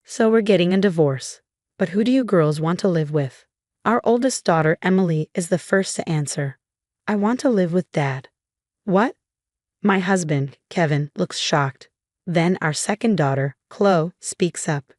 So we're getting a divorce. But who do you girls want to live with? Our oldest daughter, Emily, is the first to answer. I want to live with Dad. What? My husband, Kevin, looks shocked. Then our second daughter, Chloe, speaks up.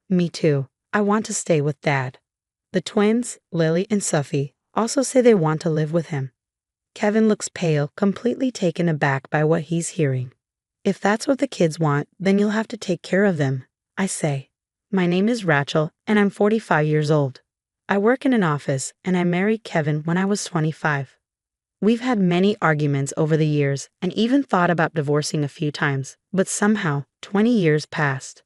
Me too. I want to stay with Dad. The twins, Lily and Sophie, also say they want to live with him. Kevin looks pale, completely taken aback by what he's hearing. If that's what the kids want, then you'll have to take care of them, I say. My name is Rachel, and I'm 45 years old. I work in an office, and I married Kevin when I was 25. We've had many arguments over the years and even thought about divorcing a few times, but somehow 20 years passed.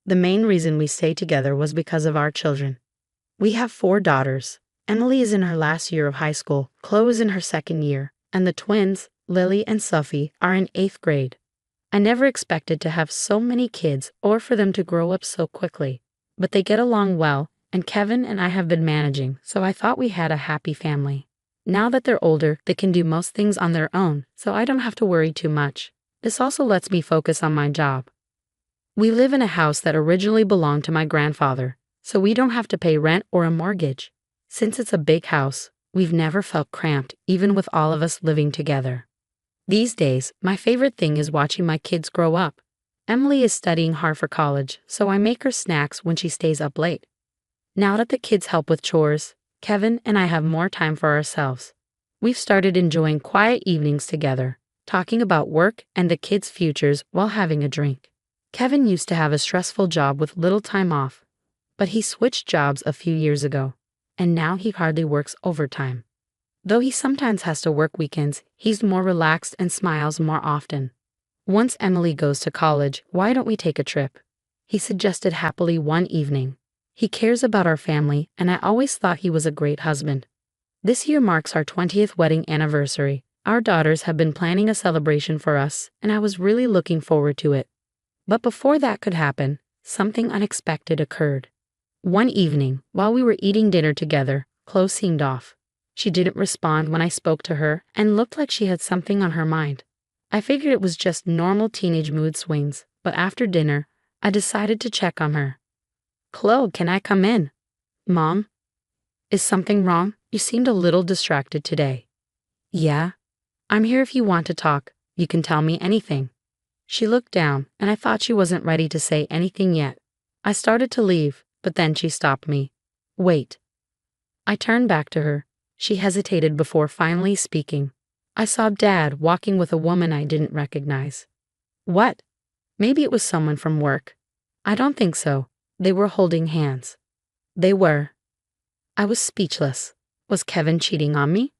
The main reason we stayed together was because of our children. We have 4 daughters. Emily is in her last year of high school, Chloe is in her second year, and the twins, Lily and Sophie, are in 8th grade. I never expected to have so many kids or for them to grow up so quickly, but they get along well, and Kevin and I have been managing, so I thought we had a happy family. Now that they're older, they can do most things on their own, so I don't have to worry too much. This also lets me focus on my job. We live in a house that originally belonged to my grandfather, so we don't have to pay rent or a mortgage. Since it's a big house, we've never felt cramped, even with all of us living together. These days, my favorite thing is watching my kids grow up. Emily is studying hard for college, so I make her snacks when she stays up late. Now that the kids help with chores, Kevin and I have more time for ourselves. We've started enjoying quiet evenings together, talking about work and the kids' futures while having a drink. Kevin used to have a stressful job with little time off, but he switched jobs a few years ago, and now he hardly works overtime. Though he sometimes has to work weekends, he's more relaxed and smiles more often. Once Emily goes to college, why don't we take a trip? He suggested happily one evening. He cares about our family, and I always thought he was a great husband. This year marks our 20th wedding anniversary. Our daughters have been planning a celebration for us, and I was really looking forward to it. But before that could happen, something unexpected occurred. One evening, while we were eating dinner together, Chloe seemed off. She didn't respond when I spoke to her and looked like she had something on her mind. I figured it was just normal teenage mood swings, but after dinner, I decided to check on her. Chloe, can I come in? Mom? Is something wrong? You seemed a little distracted today. Yeah? I'm here if you want to talk. You can tell me anything. She looked down, and I thought she wasn't ready to say anything yet. I started to leave, but then she stopped me. Wait. I turned back to her. She hesitated before finally speaking. I saw Dad walking with a woman I didn't recognize. What? Maybe it was someone from work. I don't think so. They were holding hands. They were. I was speechless. Was Kevin cheating on me?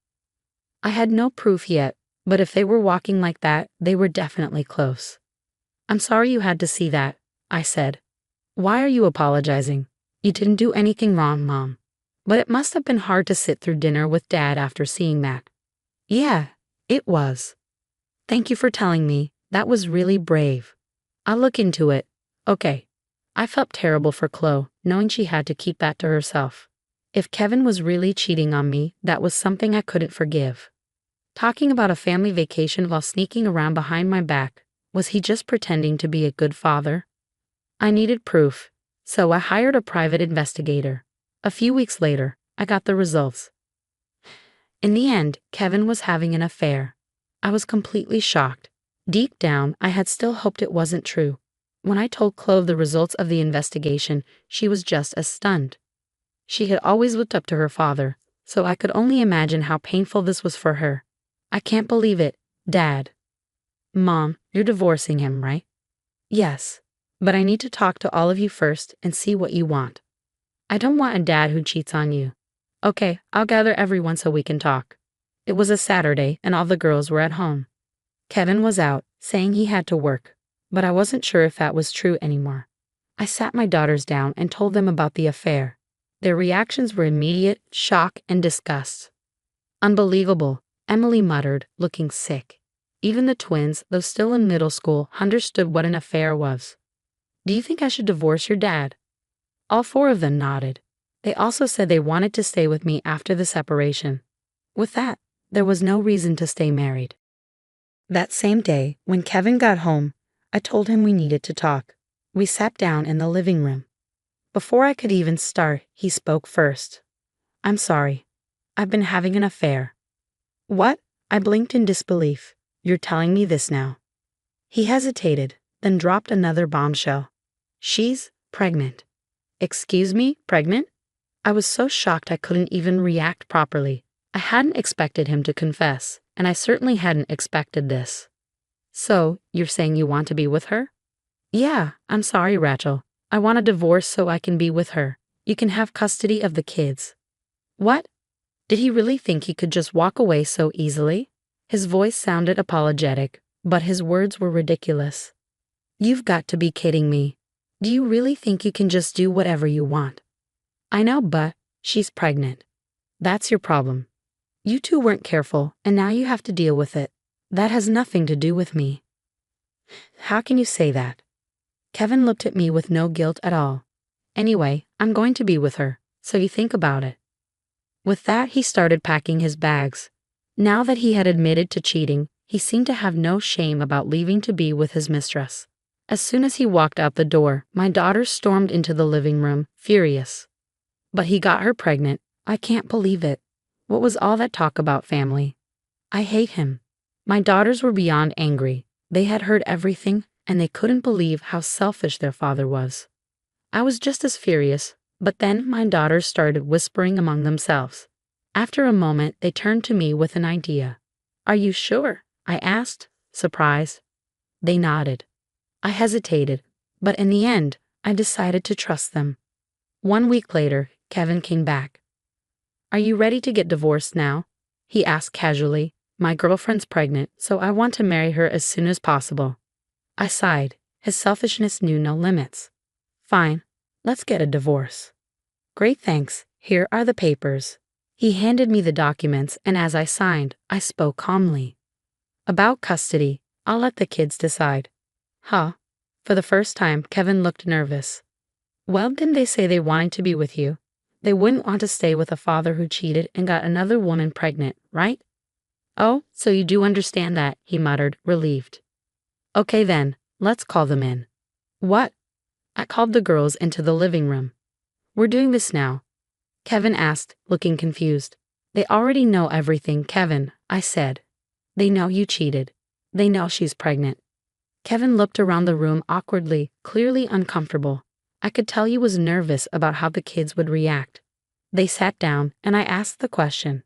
I had no proof yet, but if they were walking like that, they were definitely close. I'm sorry you had to see that, I said. Why are you apologizing? You didn't do anything wrong, Mom. But it must have been hard to sit through dinner with Dad after seeing that. Yeah, it was. Thank you for telling me. That was really brave. I'll look into it. Okay. I felt terrible for Chloe, knowing she had to keep that to herself. If Kevin was really cheating on me, that was something I couldn't forgive. Talking about a family vacation while sneaking around behind my back, was he just pretending to be a good father? I needed proof, so I hired a private investigator. A few weeks later, I got the results. In the end, Kevin was having an affair. I was completely shocked. Deep down, I had still hoped it wasn't true. When I told Chloe the results of the investigation, she was just as stunned. She had always looked up to her father, so I could only imagine how painful this was for her. I can't believe it, Dad. Mom, you're divorcing him, right? Yes, but I need to talk to all of you first and see what you want. I don't want a dad who cheats on you. Okay, I'll gather everyone so we can talk. It was a Saturday and all the girls were at home. Kevin was out, saying he had to work, but I wasn't sure if that was true anymore. I sat my daughters down and told them about the affair. Their reactions were immediate, shock and disgust. Unbelievable, Emily muttered, looking sick. Even the twins, though still in middle school, understood what an affair was. Do you think I should divorce your dad? All 4 of them nodded. They also said they wanted to stay with me after the separation. With that, there was no reason to stay married. That same day, when Kevin got home, I told him we needed to talk. We sat down in the living room. Before I could even start, he spoke first. I'm sorry. I've been having an affair. What? I blinked in disbelief. You're telling me this now? He hesitated, then dropped another bombshell. She's pregnant. Excuse me, pregnant? I was so shocked I couldn't even react properly. I hadn't expected him to confess, and I certainly hadn't expected this. So, you're saying you want to be with her? Yeah, I'm sorry, Rachel. I want a divorce so I can be with her. You can have custody of the kids. What? Did he really think he could just walk away so easily? His voice sounded apologetic, but his words were ridiculous. You've got to be kidding me. Do you really think you can just do whatever you want? I know, but she's pregnant. That's your problem. You two weren't careful, and now you have to deal with it. That has nothing to do with me. How can you say that? Kevin looked at me with no guilt at all. Anyway, I'm going to be with her, so you think about it. With that, he started packing his bags. Now that he had admitted to cheating, he seemed to have no shame about leaving to be with his mistress. As soon as he walked out the door, my daughter stormed into the living room, furious. But he got her pregnant. I can't believe it. What was all that talk about family? I hate him. My daughters were beyond angry. They had heard everything, and they couldn't believe how selfish their father was. I was just as furious, but then my daughters started whispering among themselves. After a moment, they turned to me with an idea. Are you sure? I asked, surprised. They nodded. I hesitated, but in the end, I decided to trust them. 1 week later, Kevin came back. Are you ready to get divorced now? He asked casually. My girlfriend's pregnant, so I want to marry her as soon as possible. I sighed. His selfishness knew no limits. Fine, let's get a divorce. Great, thanks. Here are the papers. He handed me the documents, and as I signed, I spoke calmly. About custody, I'll let the kids decide. Huh? For the first time, Kevin looked nervous. Well, didn't they say they wanted to be with you? They wouldn't want to stay with a father who cheated and got another woman pregnant, right? Oh, so you do understand that, he muttered, relieved. Okay then, let's call them in. What? I called the girls into the living room. We're doing this now, Kevin asked, looking confused. They already know everything, Kevin, I said. They know you cheated. They know she's pregnant. Kevin looked around the room awkwardly, clearly uncomfortable. I could tell he was nervous about how the kids would react. They sat down, and I asked the question.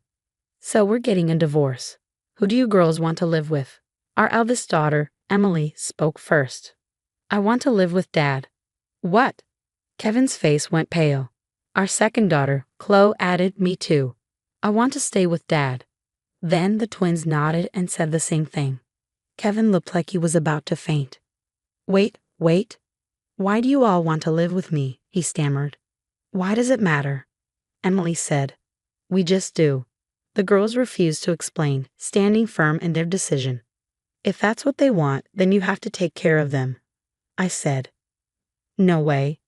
So we're getting a divorce. Who do you girls want to live with? Our eldest daughter, Emily, spoke first. I want to live with Dad. What? Kevin's face went pale. Our second daughter, Chloe, added, me too. I want to stay with Dad. Then the twins nodded and said the same thing. Kevin looked like he was about to faint. Wait. Why do you all want to live with me? He stammered. Why does it matter? Emily said. We just do. The girls refused to explain, standing firm in their decision. If that's what they want, then you have to take care of them, I said. No way,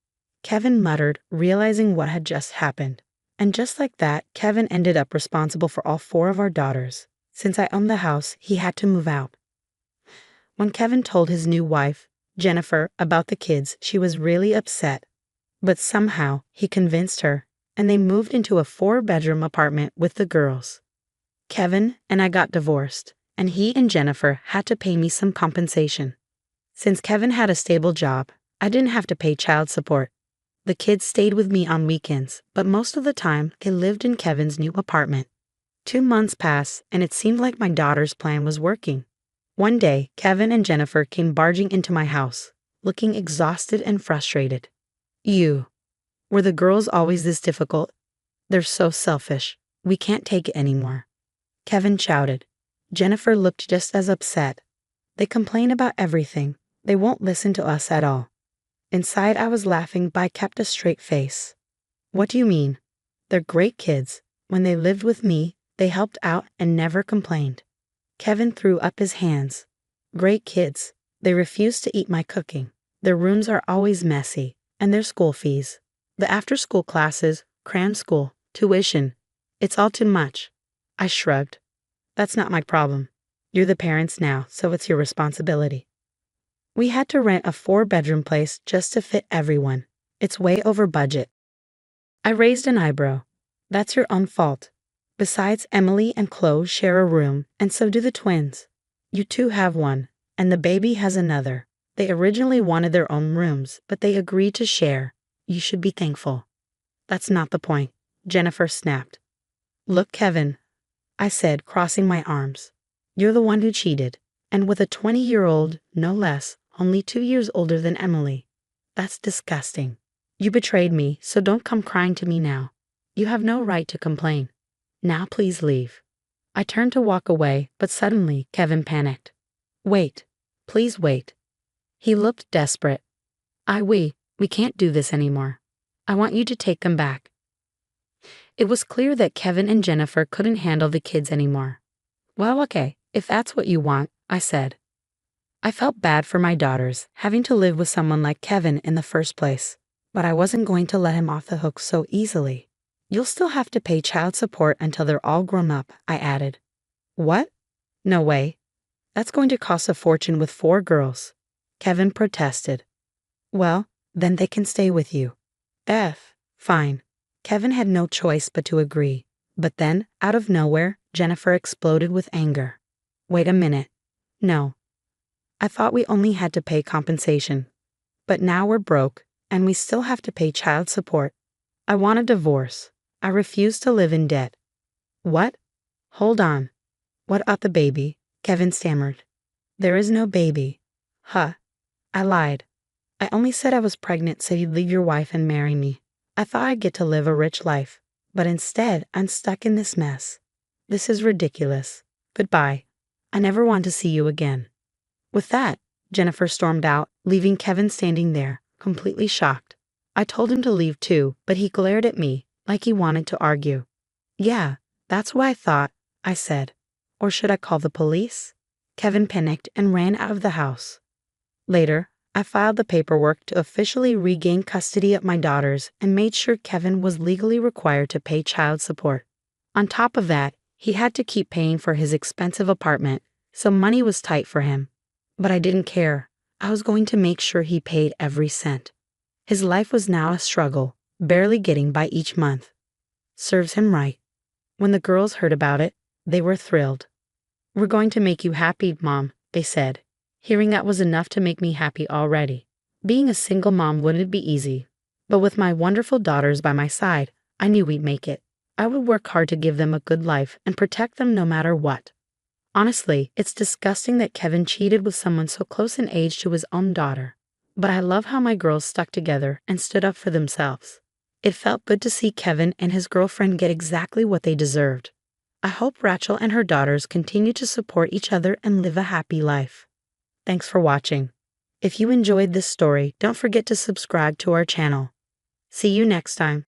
Kevin muttered, realizing what had just happened. And just like that, Kevin ended up responsible for all 4 of our daughters. Since I owned the house, he had to move out. When Kevin told his new wife, Jennifer, about the kids, she was really upset. But somehow, he convinced her, and they moved into a 4-bedroom apartment with the girls. Kevin and I got divorced, and he and Jennifer had to pay me some compensation. Since Kevin had a stable job, I didn't have to pay child support. The kids stayed with me on weekends, but most of the time, they lived in Kevin's new apartment. 2 months passed, and it seemed like my daughter's plan was working. One day, Kevin and Jennifer came barging into my house, looking exhausted and frustrated. Were the girls always this difficult? They're so selfish. We can't take it anymore, Kevin shouted. Jennifer looked just as upset. They complain about everything. They won't listen to us at all. Inside, I was laughing, but I kept a straight face. What do you mean? They're great kids. When they lived with me, they helped out and never complained. Kevin threw up his hands. Great kids. They refuse to eat my cooking. Their rooms are always messy, and their school fees. The after-school classes, cram school, tuition. It's all too much. I shrugged. That's not my problem. You're the parents now, so it's your responsibility. We had to rent a 4-bedroom place just to fit everyone. It's way over budget. I raised an eyebrow. That's your own fault. Besides, Emily and Chloe share a room, and so do the twins. You two have one, and the baby has another. They originally wanted their own rooms, but they agreed to share. You should be thankful. That's not the point, Jennifer snapped. Look, Kevin, I said, crossing my arms. You're the one who cheated, and with a 20-year-old, no less, only 2 years older than Emily. That's disgusting. You betrayed me, so don't come crying to me now. You have no right to complain. Now please leave. I turned to walk away, but suddenly Kevin panicked. Wait. Please wait. He looked desperate. We can't do this anymore. I want you to take them back. It was clear that Kevin and Jennifer couldn't handle the kids anymore. Well, okay, if that's what you want, I said. I felt bad for my daughters, having to live with someone like Kevin in the first place, but I wasn't going to let him off the hook so easily. You'll still have to pay child support until they're all grown up, I added. What? No way. That's going to cost a fortune with 4 girls. Kevin protested. Well, then they can stay with you. Fine. Kevin had no choice but to agree. But then, out of nowhere, Jennifer exploded with anger. Wait a minute. No. I thought we only had to pay compensation. But now we're broke, and we still have to pay child support. I want a divorce. I refuse to live in debt. What? Hold on. What about the baby? Kevin stammered. There is no baby. Huh. I lied. I only said I was pregnant so you'd leave your wife and marry me. I thought I'd get to live a rich life, but instead I'm stuck in this mess. This is ridiculous. Goodbye. I never want to see you again. With that, Jennifer stormed out, leaving Kevin standing there, completely shocked. I told him to leave too, but he glared at me, like he wanted to argue. Yeah, that's what I thought, I said. Or should I call the police? Kevin panicked and ran out of the house. Later, I filed the paperwork to officially regain custody of my daughters and made sure Kevin was legally required to pay child support. On top of that, he had to keep paying for his expensive apartment, so money was tight for him. But I didn't care. I was going to make sure he paid every cent. His life was now a struggle, barely getting by each month. Serves him right. When the girls heard about it, they were thrilled. We're going to make you happy, Mom, they said. Hearing that was enough to make me happy already. Being a single mom wouldn't be easy, but with my wonderful daughters by my side, I knew we'd make it. I would work hard to give them a good life and protect them no matter what. Honestly, it's disgusting that Kevin cheated with someone so close in age to his own daughter. But I love how my girls stuck together and stood up for themselves. It felt good to see Kevin and his girlfriend get exactly what they deserved. I hope Rachel and her daughters continue to support each other and live a happy life. Thanks for watching. If you enjoyed this story, don't forget to subscribe to our channel. See you next time.